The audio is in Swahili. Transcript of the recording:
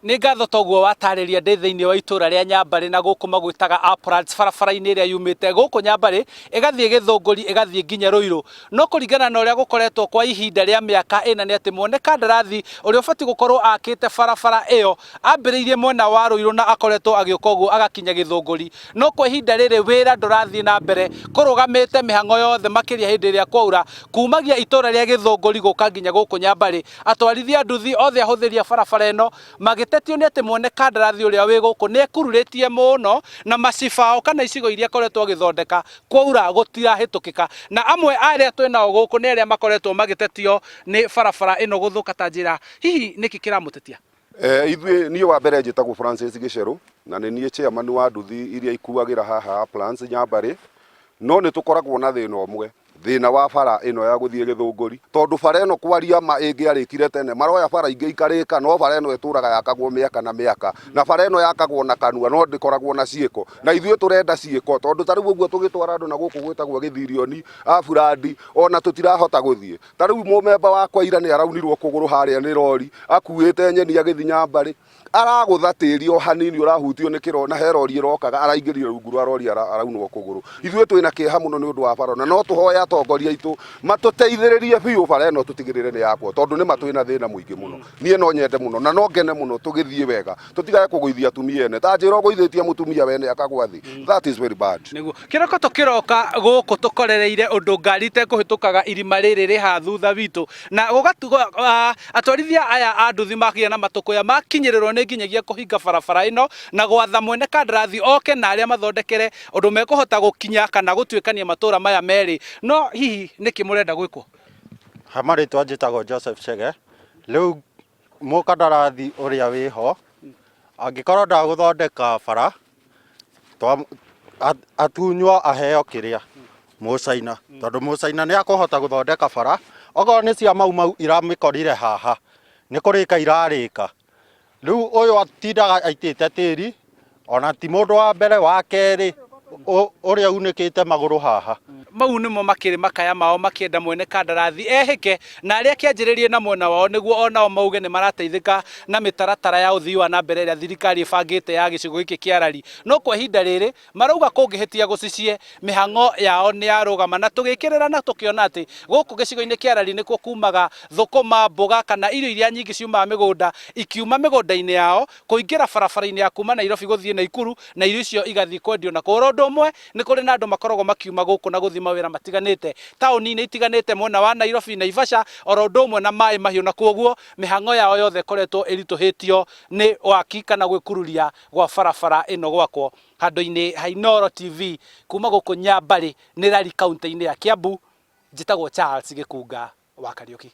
Nĩ ngatho toguo watarĩria ndĩ thĩinĩ wa itũra rĩa Nyambarĩ na gũkũ magwĩtaga Uplands barabara-inĩ ĩrĩa yumĩte gũkũ Nyambarĩ ĩgathiĩ Gĩthũngũri ĩgathiĩ nginya Rũirũ. No kũringana na ũrĩa gũkoretwo kwa ihinda rĩa mĩaka ĩna nĩ atĩ mwene kandarathi ũrĩa ũbatiĩ gũkorwo akĩte barabara ĩyo ambĩrĩirie mwena wa Rũirũ na akoretwo agĩũka ũguo agakinya Gĩthũngũri. No kwa ihinda rĩrĩ wĩra ndũrathiĩ na mbere, kũrũgamĩte mĩhang'o yothe makĩria hĩndĩ ĩrĩa kwaura kumagia itũra rĩa Gĩthũngũri gũka nginya gũkũ Nyambarĩ. Atwarithia nduthi othe ahũthĩri a barabara ĩno magĩtetio nĩ atĩ mwene kandarathi ũrĩa wĩ gũkũ nĩ ekururĩtie mũno na macibao kana icigo iria akoretwo agĩthondeka kwaura gũtirahĩtũkĩka. Na amwe arĩa twĩnao gũkũ nĩ arĩa makoretwo magĩtetio nĩ barabara ĩno gũthũka ta njĩra. Hihi nĩkĩ kĩramũtetia? Ithuĩ niĩ wa mbere njĩtagwo Francis Gĩcerũ na nĩ niĩ chairman wa nduthi iria ikuagĩra haha Uplands Nyambarĩ. No nĩ tũkoragwo na thĩna ũmwe, thĩna wa bara ĩno ya gũthiĩ Gĩthũngũri, tondũ bara ĩno kwaria ma ĩngĩarĩkire tene, maroya bara ingĩ ikarĩka, no bara ĩno ĩtũraga yakagwo mĩaka na mĩaka, na bara ĩno yakagwo na kanua no ndĩkoragwo na ciĩko, na ithuĩ tũrenda ciĩko, tondũ ta rĩu ũguo tũgĩtwara andũ na gũkũ gwĩtagwo Gĩthirioni, Afurandi, ona tũtirahota gũthiĩ. Ta rĩu mũmemba wakwa ira nĩ araunirwo kũgũrũ harĩa nĩ rori akuĩte nyeni agĩthiĩ Nyambarĩ, aragũtha tĩri o hanini ũrahutio nĩ kĩro na he rori ĩrokaga araingĩrire rungu rwa rori araunwo kũgũrũ. Ithuĩ twĩna kĩeha mũno nĩ ũndũ wa bara, na no tũhoya atongoria aitũ matũteithĩrĩrie biũ bara ĩno tũtigĩrĩre nĩ yakwo, tondũ nĩ matwĩna thĩna mũingĩ mũno. Niĩ no nyende mũno na no ngene mũno tũgĩthiĩ wega, tũtigage kũgũithia atumia ene, ta njĩra ũgũithĩtie mũtumia wene akagwa thĩ. That is very bad. Nĩguo kĩroko tũkĩroka gũkũ tũkorereire ũndũ ngari itekũhĩtũkaga irima rĩrĩ rĩha thutha witũ, na gũgatugwo atwarithia aya a nduthi makĩgĩa na matũkũya makinyĩrĩrwo nĩ nginyagia kũhinga barabara ĩno na gwatha mwene kandarathi oke na arĩa mathondekere ũndũ mekũhota gũkinya kana gũtuĩkania matũra maya merĩ. No hihi nĩkĩ mũrenda gwĩkwo? Marĩtwa njĩtagwo Joseph Chege. Rĩu mũkandarathi ũrĩa wĩho angĩkorwo ndagũthondeka bara atunywo aheo kĩrĩa mũcaina, tondũ mũcaina nĩ akũhota gũthondeka bara, okorwo nĩ cia mau iramĩkorire haha nĩ kũrĩka irarĩka. Rĩu ũyũ atindaga aitĩte tĩri, ona ti mũndũ wa mbere wa kerĩ ũrĩa unĩkĩte magũrũ haha. Mau nĩmo makĩrĩ makaya mao makĩenda mwene kandarathi ehĩke na arĩa kĩanjĩrĩrie na mwena wao nĩguo onao mauge nĩ marateithĩka na mĩtaratara ya ũthii wa na mbere ĩrĩa thirikari ĩbangĩte ya gĩcigo gĩkĩ kĩa Rari. No kwa ihinda rĩrĩ marauga kũngĩhĩtia gũcicie mĩhang'o yao nĩ yarũgama, na tũgĩkĩrĩra na tũkĩona atĩ gũkũ gĩcigo-inĩ kĩa Rari nĩkuo kumaga thũkũma, mboga kana irio iria nyingĩ ciumaga mĩgũnda ikiuma mĩgũnda-inĩ yao kũingĩra barabara-inĩ ya kuma Nairobi gũthiĩ Naikuru, na irio icio igathiĩ kwendio na kũgũra. Ũndũ ũmwe nĩ kũrĩ na andũ makoragwo makiuma gũkũ na gũthiĩ mawĩra matiganĩte taũni-inĩ itiganĩte mwena wa Nairobi, Naivasha, oro ũndũ ũmwe na Maĩ Mahiũ, na koguo mĩhang'o yao yothe ĩkoretwo ĩritũhĩtio nĩ waki kana gwĩkururia gwa barabara ĩno gwakwo. Handũ-inĩ ha Inooro TV kuma gũkũ Nyambarĩ nĩ Rari kaunti-inĩ ya Kiambu, njĩtagwo Charles Gĩkunga wa Kariũki.